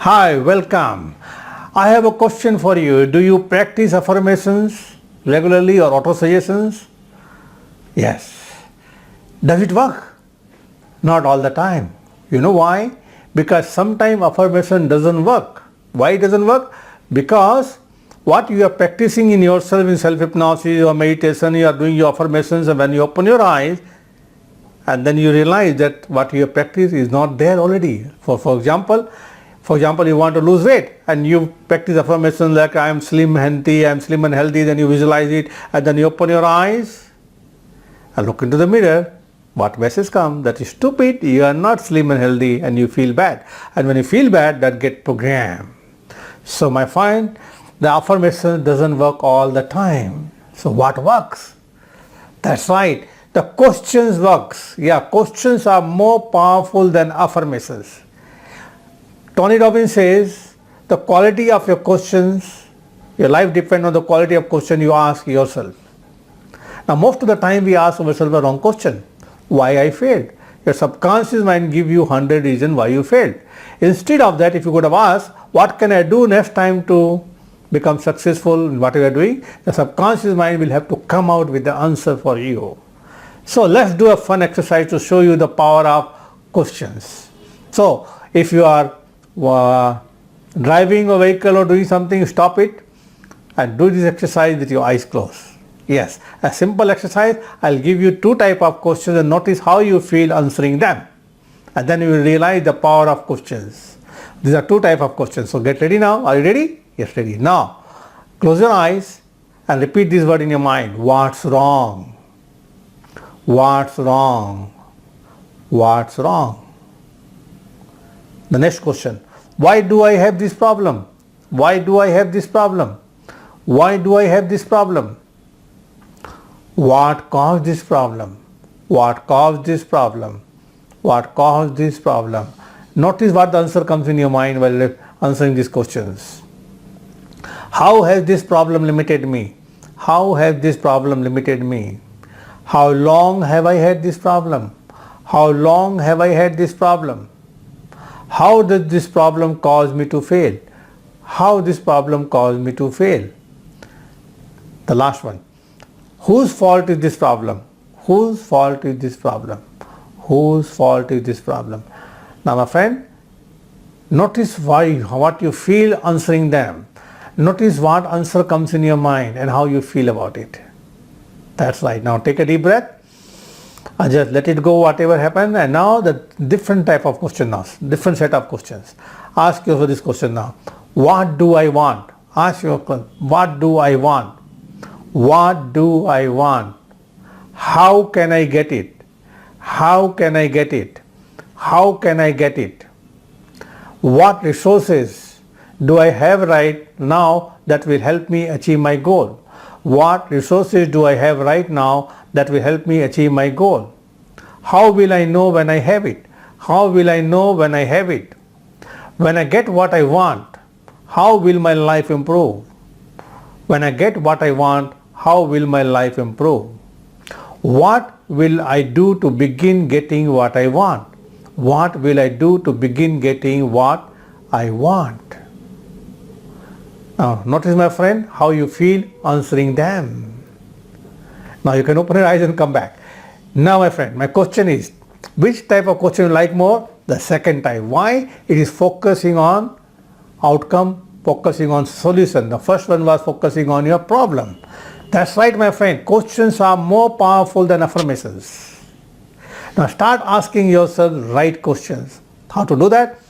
Hi, welcome. I have a question for you. Do you practice affirmations regularly or auto-suggestions? Yes. Does it work? Not all the time. You know why? Because sometimes affirmation doesn't work. Why it doesn't work? Because what you are practicing in yourself in self-hypnosis or meditation, you are doing your affirmations, and when you open your eyes and then you realize that what you have practiced is not there already. For example, you want to lose weight and you practice affirmations like I am slim and healthy, then you visualize it and then you open your eyes and look into the mirror. What message comes? That is stupid, you are not slim and healthy, and you feel bad. And when you feel bad, that get programmed. So my friend, the affirmation doesn't work all the time. So what works? That's right, the questions works. Yeah, questions are more powerful than affirmations. Tony Robbins says the quality of your questions, your life depends on the quality of question you ask yourself. Now most of the time we ask ourselves the wrong question. Why I failed? Your subconscious mind give you 100 reasons why you failed. Instead of that, if you could have asked, what can I do next time to become successful in what you are doing, the subconscious mind will have to come out with the answer for you. So let's do a fun exercise to show you the power of questions. So if you are driving a vehicle or doing something, stop it and do this exercise with your eyes closed. Yes, a simple exercise. I'll give you two types of questions and notice how you feel answering them. And then you will realize the power of questions. These are two types of questions. So get ready now. Are you ready? Yes, ready. Now, close your eyes and repeat this word in your mind. What's wrong? What's wrong? What's wrong? The next question. Why do I have this problem? Why do I have this problem? Why do I have this problem? What caused this problem? What caused this problem? What caused this problem? Notice what the answer comes in your mind while answering these questions. How has this problem limited me? How has this problem limited me? How long have I had this problem? How long have I had this problem? How does this problem cause me to fail? How this problem caused me to fail? The last one. Whose fault is this problem? Whose fault is this problem? Whose fault is this problem? Now my friend, notice what you feel answering them. Notice what answer comes in your mind and how you feel about it. That's right. Now take a deep breath and just let it go, whatever happened. And now the different type of question now, different set of questions. Ask yourself this question now. What do I want? Ask yourself, what do I want? What do I want? How can I get it? How can I get it? How can I get it? What resources do I have right now that will help me achieve my goal? What resources do I have right now that will help me achieve my goal? How will I know when I have it? How will I know when I have it? When I get what I want, how will my life improve? When I get what I want, how will my life improve? What will I do to begin getting what I want? What will I do to begin getting what I want? Now notice my friend how you feel answering them. Now you can open your eyes and come back. Now my friend, my question is, which type of question you like more? The second type. Why? It is focusing on outcome, focusing on solution. The first one was focusing on your problem. That's right my friend, questions are more powerful than affirmations. Now start asking yourself right questions. How to do that?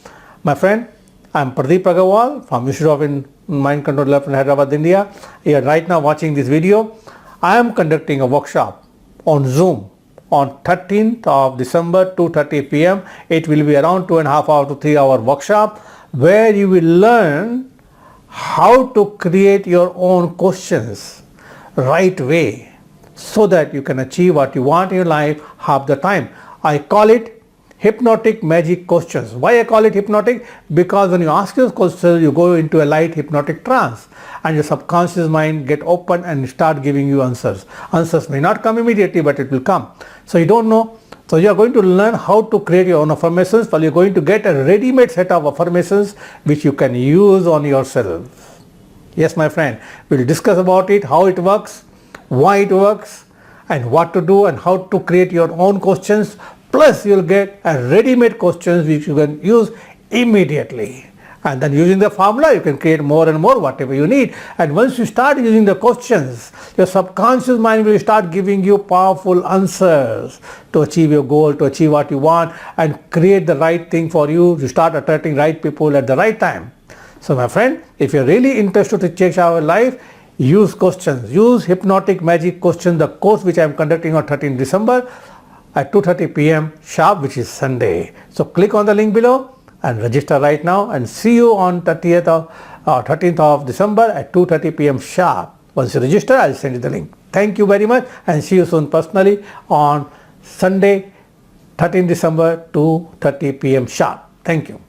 My friend, I am Pradeep Agarwal from Institute of Mind Control Development, Hyderabad, India. You are right now watching this video. I am conducting a workshop on Zoom on 13th of December, 2:30 p.m. It will be around 2.5 hour to 3 hour workshop where you will learn how to create your own questions right way so that you can achieve what you want in your life half the time. I call it hypnotic magic questions. Why I call it hypnotic? Because when you ask those questions, you go into a light hypnotic trance and your subconscious mind get open and start giving you answers. Answers may not come immediately, but it will come. So you don't know So you are going to learn how to create your own affirmations, but you're going to get a ready-made set of affirmations which you can use on yourself. Yes, my friend, we'll discuss about it, how it works, why it works, and what to do and how to create your own questions. Plus you'll get a ready-made questions which you can use immediately. And then using the formula, you can create more and more whatever you need. And once you start using the questions, your subconscious mind will start giving you powerful answers to achieve your goal, to achieve what you want, and create the right thing for you. You start attracting right people at the right time. So my friend, if you're really interested to change our life, use questions. Use Hypnotic Magic Questions, the course which I am conducting on 13th December at 2:30 p.m. sharp, which is Sunday. So click on the link below and register right now, and see you on 13th of December at 2:30 p.m. sharp. Once you register, I'll send you the link. Thank you very much, and see you soon personally on Sunday, 13th December, 2:30 p.m. sharp. Thank you.